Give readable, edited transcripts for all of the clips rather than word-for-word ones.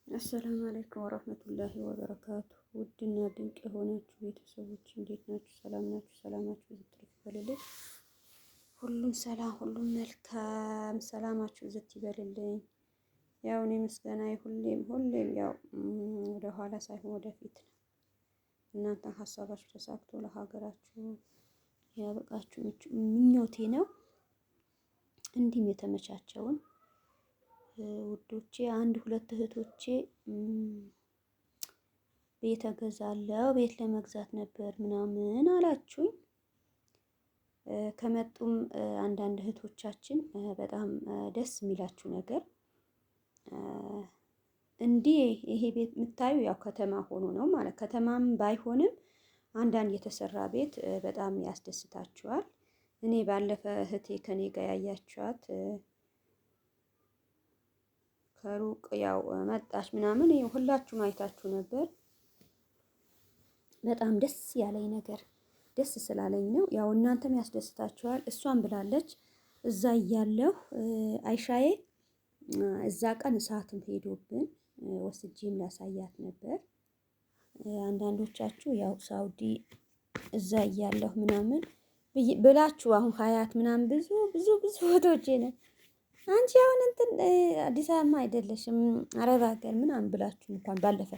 አሰላሙ አለይኩም ወረህመቱላሂ ወበረካቱ። ውድና ድንቅ የሆናችሁ ቤተሰቦች እንዴት ናችሁ? ሰላም ናችሁ? ሰላማችሁ ዝት ይበልልኝ። ሁሉም ሰላም፣ ሁሉም መልካም፣ ሰላማችሁ ዝት ይበልልኝ። ያው እኔ ምስጋናዬ ሁሌም ያው ወደ ኋላ ሳይሆን ወደፊት ነው። እናንተ ሀሳባችሁ ተሳክቶ ለሀገራችሁ ያበቃችሁ ምኞቴ ነው። እንዲህም የተመቻቸውን ውዶቼ አንድ ሁለት እህቶቼ ቤት እገዛለሁ ቤት ለመግዛት ነበር ምናምን አላችሁኝ። ከመጡም አንዳንድ እህቶቻችን በጣም ደስ የሚላችሁ ነገር እንዲህ ይሄ ቤት የምታዩ ያው ከተማ ሆኖ ነው ማለት ከተማም ባይሆንም አንዳንድ የተሰራ ቤት በጣም ያስደስታችኋል። እኔ ባለፈ እህቴ ከኔ ጋር ያያችኋት ከሩቅ ያው መጣች ምናምን ሁላችሁም አይታችሁ ነበር። በጣም ደስ ያለኝ ነገር ደስ ስላለኝ ነው። ያው እናንተም ያስደስታችኋል። እሷን ብላለች እዛ እያለሁ አይሻዬ እዛ ቀን እሳትም ሄዶብን ወስጄም ላሳያት ነበር። አንዳንዶቻችሁ ያው ሳውዲ እዛ እያለሁ ምናምን ብላችሁ አሁን ሀያት ምናምን ብዙ ፎቶቼ ነው አንቺ አሁን እንትን አዲስ አበባ አይደለሽም አረብ ሀገር ምናምን ብላችሁ እንኳን ባለፈ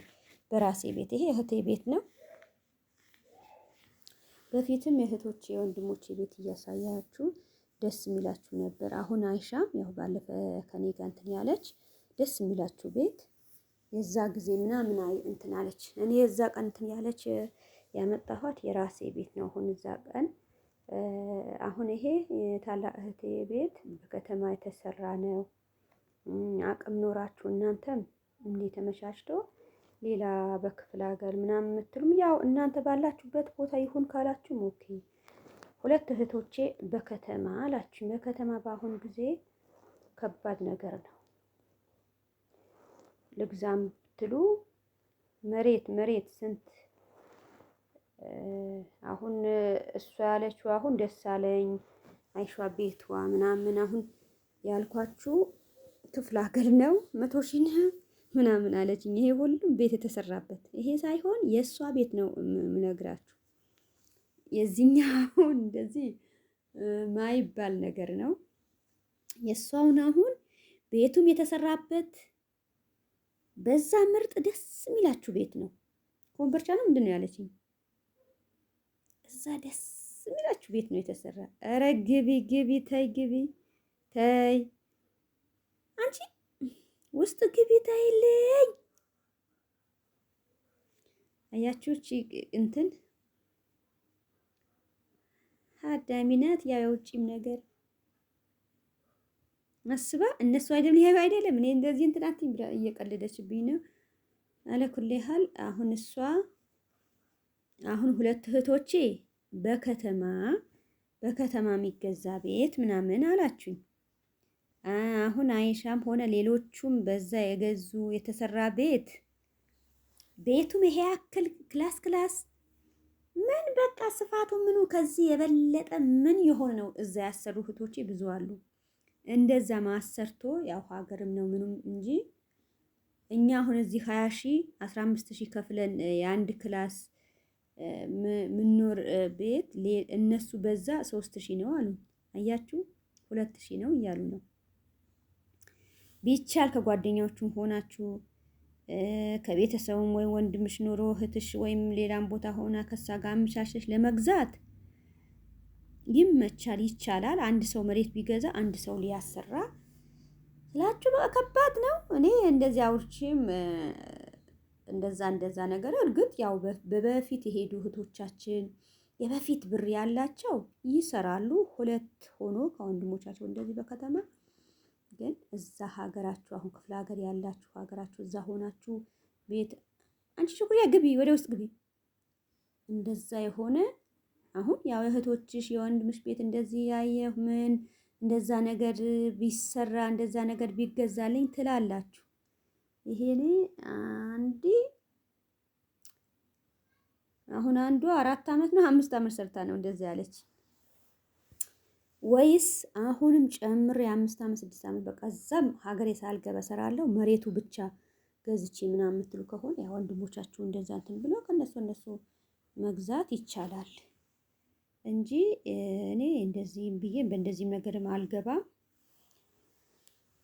በራሴ ቤት ይሄ እህቴ ቤት ነው። በፊትም የእህቶቼ የወንድሞቼ ቤት እያሳያችሁ ደስ የሚላችሁ ነበር። አሁን አይሻም ያው ባለፈ ከኔ ጋር እንትን ያለች ደስ የሚላችሁ ቤት የዛ ጊዜ ምናምን እንትን አለች። እኔ የዛ ቀን እንትን ያለች ያመጣኋት የራሴ ቤት ነው። አሁን እዛ ቀን አሁን ይሄ ታላቅ እህቴ ቤት በከተማ የተሰራ ነው። አቅም ኖራችሁ እናንተም እንዴት ተመቻችቶ ሌላ በክፍለ ሀገር ምናምን የምትሉም ያው እናንተ ባላችሁበት ቦታ ይሁን ካላችሁም ኦኬ። ሁለት እህቶቼ በከተማ አላችሁ። በከተማ በአሁን ጊዜ ከባድ ነገር ነው። ልግዛም ብትሉ መሬት ስንት አሁን እሷ ያለችው አሁን ደስ አለኝ አይሿ ቤቷ ምናምን አሁን ያልኳችሁ ክፍለ ሀገር ነው 100,000 ነው ምናምን አለችኝ። ይሄ ሁሉም ቤት የተሰራበት ይሄ ሳይሆን የእሷ ቤት ነው የምነግራችሁ። የዚህኛው እንደዚህ ማይባል ነገር ነው። የእሷውን አሁን ቤቱም የተሰራበት በዛ ምርጥ ደስ የሚላችሁ ቤት ነው። ኮምቦልቻ ነው ምንድን ነው ያለችኝ? እዛ ደስ የሚላችሁ ቤት ነው የተሰራ። ኧረ ግቢ ተይ ግቢ ተይ አንቺ ውስጥ ግቢ ተይልኝ። አያችሁ እንትን አዳሚናት ያው የውጭም ነገር አስባ እነሱ አይደለም እኔ እንደዚህ እንትናት እየቀለደችብኝ ነው አለ ኩል ያህል አሁን እሷ አሁን ሁለት እህቶቼ በከተማ የሚገዛ ቤት ምናምን አላችሁኝ። አሁን አይሻም ሆነ ሌሎቹም በዛ የገዙ የተሰራ ቤቱም ይሄ ያክል ክላስ ምን በቃ ስፋቱ ምኑ ከዚህ የበለጠ ምን የሆነ ነው። እዛ ያሰሩ እህቶቼ ብዙ አሉ። እንደዛ ማሰርቶ ያው ሀገርም ነው ምኑም እንጂ እኛ አሁን እዚህ 20,000 15,000 ከፍለን የአንድ ክላስ ምኖር ቤት እነሱ በዛ 3,000 ነው አሉ። አያችሁ 2,000 ነው እያሉ ነው። ቢቻል ከጓደኛዎቹም ሆናችሁ ከቤተሰቡም ወይ ወንድምሽ ኖሮ እህትሽ ወይም ሌላም ቦታ ሆና ከሳ ጋር አመቻችተሽ ለመግዛት ይቻላል። አንድ ሰው መሬት ቢገዛ አንድ ሰው ሊያሰራ ስላችሁ በቃ ከባድ ነው። እኔ እንደዚህ አውርቼም እንደዛ ነገር እርግጥ ያው በፊት የሄዱ እህቶቻችን የበፊት ብር ያላቸው ይሰራሉ። ሁለት ሆኖ ከወንድሞቻቸው እንደዚህ በከተማ ግን እዛ ሀገራችሁ አሁን ክፍለ ሀገር ያላችሁ ሀገራችሁ እዛ ሆናችሁ ቤት አንቺ ሹክሪያ ግቢ ወደ ውስጥ ግቢ እንደዛ የሆነ አሁን ያው እህቶችሽ የወንድምሽ ቤት እንደዚህ ያየሁ ምን እንደዛ ነገር ቢሰራ እንደዛ ነገር ቢገዛልኝ ትላላችሁ። ይሄኔ አሁን አንዷ 4 አመት ነው 5 አመት ሰርታ ነው እንደዛ ያለች። ወይስ አሁንም ጨምሬ 5 አመት 6 አመት በቃ እዛም ሀገሬ ሳልገባ እሰራለሁ መሬቱ ብቻ ገዝቼ ምናምን የምትሉ ከሆነ ያው ወንድሞቻችሁ እንደዛ እንትን ብሎ ከነሱ መግዛት ይቻላል እንጂ እኔ እንደዚህም ብዬ በእንደዚህም ነገርም አልገባም።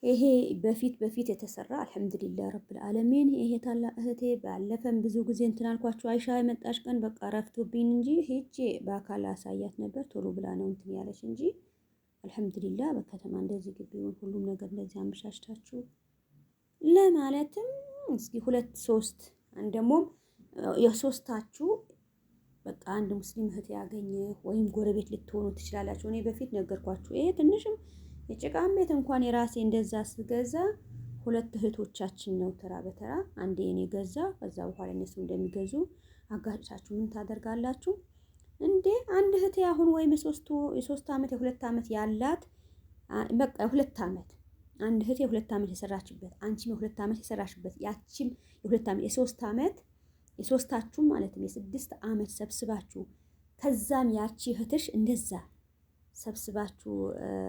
ይሄ በፊት የተሰራ አልሐምዱሊላህ ረብል ዓለሚን። ይሄ ታላቅ እህቴ ባለፈም ብዙ ጊዜ እንትን አልኳችሁ አይሻ የመጣች ቀን በቃ ረፍቶብኝ እንጂ ሄጄ በአካል አሳያት ነበር። ቶሎ ብላ ነው እንትን ያለች እንጂ አልሐምዱሊላህ በከተማ እንደዚህ ግቢውን ሁሉም ነገር እንደዚህ አመሻሽታችሁ ለማለትም እስኪ 2-3 ደግሞ የሶስታችሁ በቃ አንድ ሙስሊም እህት ያገኘ ወይም ጎረቤት ልትሆኑ ትችላላችሁ። እኔ በፊት ነገርኳችሁ። ይሄ ትንሽም የጭቃም ቤት እንኳን የራሴ እንደዛ ስገዛ 2 እህቶቻችን ነው ተራ በተራ አንዴ እኔ ገዛ፣ ከዛ በኋላ እነሱ እንደሚገዙ አጋጫችሁ ምን ታደርጋላችሁ እንዴ? አንድ እህቴ አሁን ወይም የ3 ዓመት የ2 ዓመት ያላት በቃ 2 ዓመት አንድ እህቴ የ2 ዓመት የሰራችበት አንቺም የ2 ዓመት የሰራችበት ያቺም የ2 ዓመት የ3 ዓመት የሶስታችሁም ማለት ነው የ6 ዓመት ሰብስባችሁ ከዛም ያቺ እህትሽ እንደዛ ሰብስባችሁ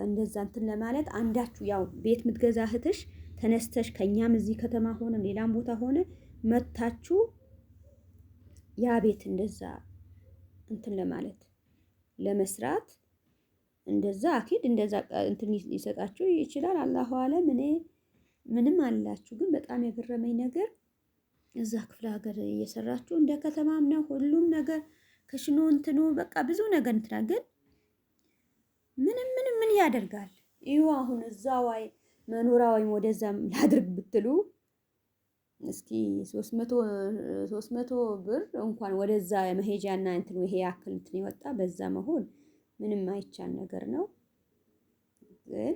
እንደዛ እንትን ለማለት አንዳችሁ ያው ቤት ምትገዛ እህትሽ ተነስተሽ ከኛም እዚህ ከተማ ሆነ ሌላም ቦታ ሆነ መታችሁ ያ ቤት እንደዛ እንትን ለማለት ለመስራት እንደዛ አኪድ እንደዛ እንትን ሊሰጣችሁ ይችላል። አላሁ አለም። እኔ ምንም አላችሁ ግን በጣም የገረመኝ ነገር እዛ ክፍለ ሀገር እየሰራችሁ እንደ ከተማም ነው ሁሉም ነገር ከሽኖ እንትኑ በቃ ብዙ ነገር እንትና ግን ምን ያደርጋል? ይኸው አሁን እዛ ዋይ መኖሪያ ወይም ወደዛም ላድርግ ብትሉ እስኪ 300 ብር እንኳን ወደዛ መሄጃና እንትን ይሄ ያክል እንትን ይወጣ በዛ መሆን ምንም አይቻል ነገር ነው። ግን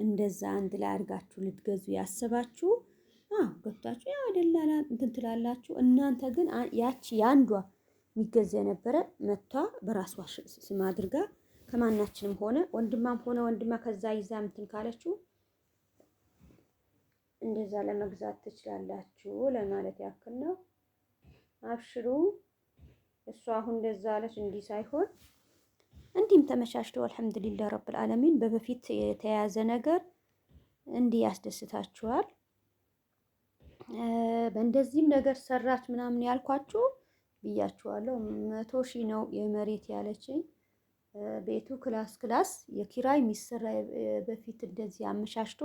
እንደዛ አንድ ላይ አድርጋችሁ ልትገዙ ያሰባችሁ ገብታችሁ ያው ደላላ እንትን ትላላችሁ። እናንተ ግን ያቺ ያንዷ የሚገዛ የነበረ መቷ በራሷ ስም አድርጋ ከማናችንም ሆነ ወንድማ ከዛ ይዛ እንትን ካለችው እንደዛ ለመግዛት ትችላላችሁ ለማለት ያክል ነው። አብሽሩ። እሷ አሁን እንደዛ አለች እንዲህ ሳይሆን እንዲህም ተመቻችተው አልሐምዱሊላህ ረብል ዓለሚን። በፊት የተያዘ ነገር እንዲህ ያስደስታችኋል። በእንደዚህም ነገር ሰራች ምናምን ያልኳችሁ ብያችኋለሁ። 100,000 ነው የመሬት ያለችኝ። ቤቱ ክላስ የኪራይ የሚሰራ በፊት እንደዚህ አመሻሽቶ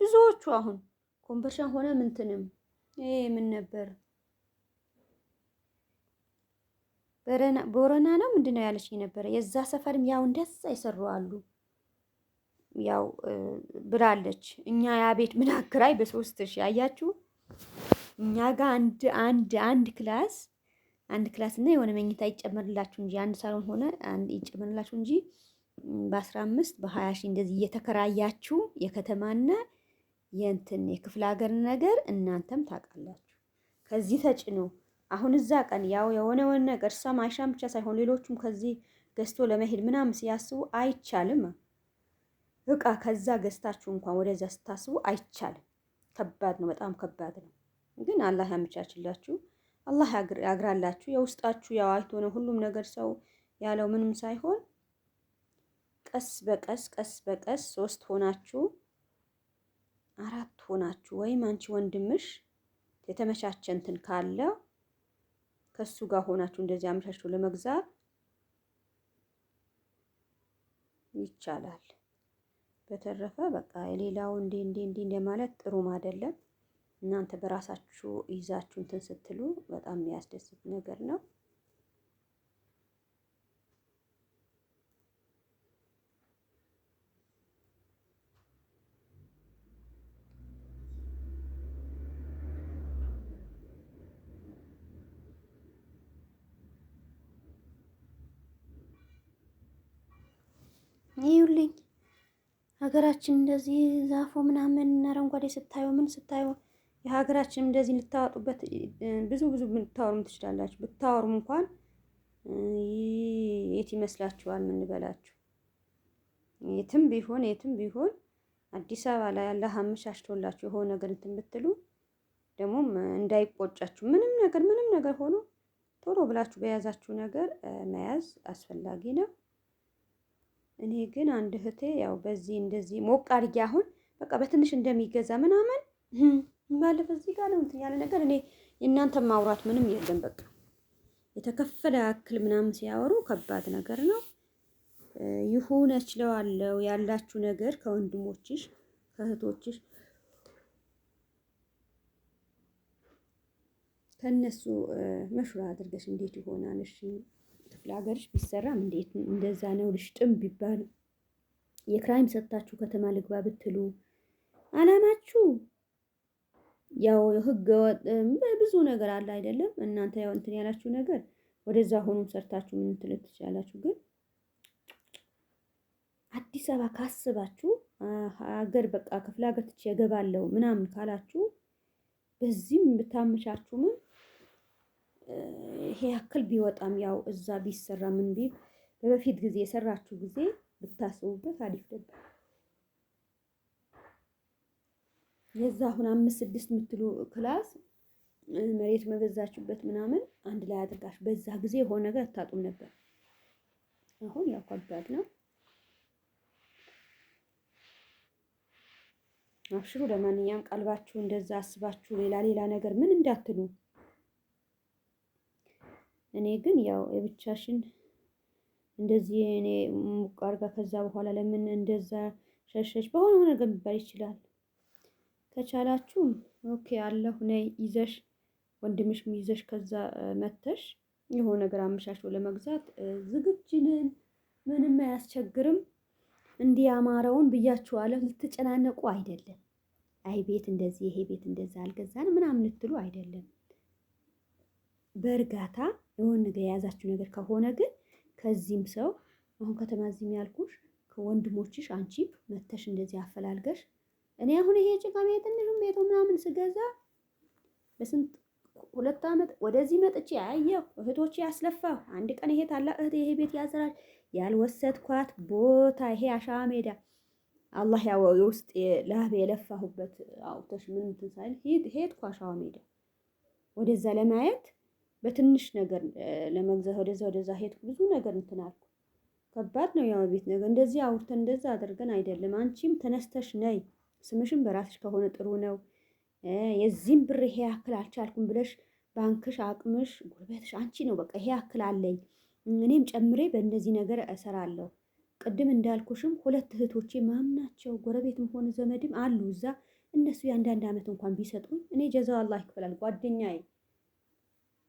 ብዙዎቹ አሁን ኮምፐርሻን ሆነ ምንትንም ይሄ ምን ነበር ቦረና ነው ምንድነው ያለችኝ ነበረ። የዛ ሰፈርም ያው እንደዛ ይሰሩ አሉ። ያው ብላለች እኛ ያ ቤት ምን አክራይ በ3,000 አያችሁ። እኛ ጋር አንድ ክላስ እና የሆነ መኝታ ይጨመርላችሁ እንጂ አንድ ሳሎን ሆነ አንድ ይጨመርላችሁ እንጂ በ15 በ20 ሺህ እንደዚህ እየተከራያችሁ የከተማና የእንትን የክፍለ ሀገር ነገር እናንተም ታውቃላችሁ። ከዚህ ተጭኖ አሁን እዛ ቀን ያው የሆነ ነገር እሷም አይሻም ብቻ ሳይሆን ሌሎቹም ከዚህ ገዝቶ ለመሄድ ምናምን ሲያስቡ አይቻልም። እቃ ከዛ ገዝታችሁ እንኳን ወደዛ ስታስቡ አይቻልም። ከባድ ነው፣ በጣም ከባድ ነው። ግን አላህ ያመቻችላችሁ፣ አላህ ያግራላችሁ። የውስጣችሁ ያው አይቶ ነው ሁሉም ነገር ሰው ያለው ምንም ሳይሆን ቀስ በቀስ 3 ሆናችሁ 4 ሆናችሁ ወይም አንቺ ወንድምሽ የተመቻቸ እንትን ካለ ከሱ ጋር ሆናችሁ እንደዚህ አመቻችቶ ለመግዛት ይቻላል። በተረፈ በቃ የሌላው እንዴ ማለት ጥሩም አይደለም። እናንተ በራሳችሁ ይዛችሁ እንትን ስትሉ በጣም የሚያስደስት ነገር ነው። ይኸውልኝ ሀገራችን እንደዚህ ዛፎ ምናምን አረንጓዴ ስታዩ ምን ስታዩ የሀገራችን እንደዚህ ልታወጡበት ብዙ ልታወሩም ትችላላችሁ። ብታወሩም እንኳን የት ይመስላችኋል? ምን ልበላችሁ? የትም ቢሆን አዲስ አበባ ላይ አላህ አመቻችቶላችሁ የሆነ ነገር እንትን ብትሉ ደግሞ እንዳይቆጫችሁ ምንም ነገር ሆኖ ቶሎ ብላችሁ በያዛችሁ ነገር መያዝ አስፈላጊ ነው። እኔ ግን አንድ እህቴ ያው በዚህ እንደዚህ ሞቅ አድርጌ አሁን በቃ በትንሽ እንደሚገዛ ምናምን ባለፈው እዚህ ጋር ነው እንትን ያለ ነገር እኔ የእናንተ ማውራት ምንም የለም። በቃ የተከፈለ ያክል ምናምን ሲያወሩ ከባድ ነገር ነው። ይሁን እችለዋለሁ ያላችሁ ነገር ከወንድሞችሽ ከእህቶችሽ ከነሱ መሽራ አድርገሽ እንዴት ይሆናል? እሺ ክፍለ ሀገርሽ ቢሰራም እንዴት እንደዛ ነው ልሽጥም ቢባል የክራይም ሰጥታችሁ ከተማ ልግባ ብትሉ አላማችሁ ያው ህገ ወጥ ብዙ ነገር አለ አይደለም? እናንተ ያው እንትን ያላችሁ ነገር ወደዛ ሆኖም ሰርታችሁ ምን እንትን ትችላላችሁ። ግን አዲስ አበባ ካስባችሁ ሀገር በቃ ክፍለ ሀገር ትቼ እገባለሁ ምናምን ካላችሁ በዚህም ብታመቻቹም ይሄ ያክል ቢወጣም ያው እዛ ቢሰራ ምን ቢል በፊት ጊዜ የሰራችሁ ጊዜ ብታስቡበት አሪፍ ነበር። የዛ አሁን 5-6 የምትሉ ክላስ መሬት መገዛችሁበት ምናምን አንድ ላይ አድርጋችሁ በዛ ጊዜ የሆነ ነገር አታጡም ነበር። አሁን ያው ከባድ ነው። አብሽሩ። ለማንኛውም ቀልባችሁ እንደዛ አስባችሁ ሌላ ነገር ምን እንዳትሉ። እኔ ግን ያው የብቻሽን እንደዚህ እኔ ሙቃርጋ ከዛ በኋላ ለምን እንደዛ ሸሸሽ በሆነ ነገር ሊባል ይችላል። ከቻላችሁ ኦኬ አለሁ ነይ ይዘሽ ወንድምሽም ይዘሽ ከዛ መተሽ የሆነ ነገር አመሻሽቶ ለመግዛት ዝግጁ ነን። ምንም አያስቸግርም። እንዲያማረውን ብያችኋለሁ። ልትጨናነቁ አይደለም። አይ ቤት እንደዚህ ይሄ ቤት እንደዛ አልገዛን ምናምን ልትሉ አይደለም። በእርጋታ የሆነ ነገር የያዛችሁ ነገር ከሆነ ግን ከዚህም ሰው አሁን ከተማ እዚህም ያልኩሽ ከወንድሞችሽ አንቺ መተሽ እንደዚህ አፈላልገሽ እኔ አሁን ይሄ ጭቃ ቤት እንንም ቤቱ ምናምን ስገዛ በስንት 2 ዓመት ወደዚህ መጥቼ አየሁ እህቶቼ ያስለፋሁ። አንድ ቀን ይሄ ታላቅ እህት ይሄ ቤት ያዘራል ያልወሰድኳት ቦታ ይሄ አሻዋ ሜዳ አላህ ያው ውስጥ ላብ የለፋሁበት አውጥተሽ ምን እንትን ሳይል ሄድኩ አሻዋ ሜዳ ወደዛ ለማየት በትንሽ ነገር ለመግዛት ወደዛ ሄድኩ። ብዙ ነገር እንትን አልኩ። ከባድ ነው ያው ቤት ነገር እንደዚህ አውርተን እንደዛ አድርገን አይደለም። አንቺም ተነስተሽ ነይ ስምሽም በራስሽ ከሆነ ጥሩ ነው። የዚህም ብር ይሄ ያክል አልቻልኩም ብለሽ ባንክሽ አቅምሽ ጉልበትሽ አንቺ ነው በቃ ይሄ ያክል አለኝ እኔም ጨምሬ በእንደዚህ ነገር እሰራለሁ። ቅድም እንዳልኩሽም 2 እህቶቼ ማምናቸው ጎረቤትም ሆነ ዘመድም አሉ እዛ እነሱ የአንዳንድ ዓመት እንኳን ቢሰጡኝ እኔ ጀዛው አላህ ይክፈላል። ጓደኛዬ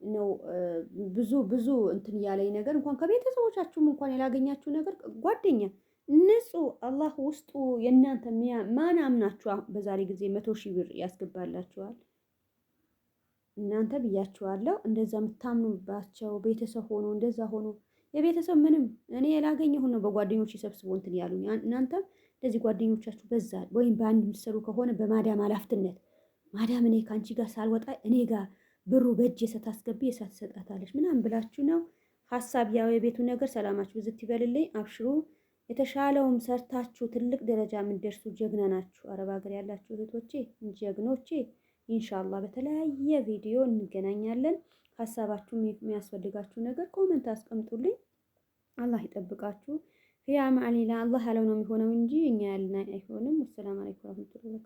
ነው ብዙ እንትን ያለኝ ነገር እንኳን ከቤተሰቦቻችሁም እንኳን ያላገኛችሁ ነገር ጓደኛ ንጹህ አላህ ውስጡ የእናንተ ማን አምናችሁ በዛሬ ጊዜ 100,000 ብር ያስገባላችኋል። እናንተ ብያችኋለሁ እንደዛ የምታምኑባቸው ቤተሰብ ሆኖ እንደዛ ሆኖ የቤተሰብ ምንም እኔ ያላገኘሁ ነው በጓደኞች ሰብስቦ እንትን ያሉኝ። እናንተ እንደዚህ ጓደኞቻችሁ በዛ ወይም በአንድ የምትሰሩ ከሆነ በማዳም አላፍትነት ማዳም እኔ ካንቺ ጋር ሳልወጣ እኔ ጋር ብሩ በእጄ ስታስገቢ የሳት ሰጣታለች ምናምን ብላችሁ ነው ሐሳብ ያው የቤቱ ነገር ሰላማችሁ ብዝት ይበልልኝ። አብሽሩ። የተሻለውም ሰርታችሁ ትልቅ ደረጃ የምትደርሱ ጀግና ናችሁ። አረብ ሀገር ያላችሁ እህቶቼ ጀግኖቼ ኢንሻአላህ በተለያየ ቪዲዮ እንገናኛለን። ሐሳባችሁ የሚያስፈልጋችሁ ነገር ኮሜንት አስቀምጡልኝ። አላህ ይጠብቃችሁ። ያ ማሊላ አላህ ያለው ነው የሚሆነው እንጂ እኛ ያልና አይሆንም። ሰላም አለይኩም ወራህመቱላሂ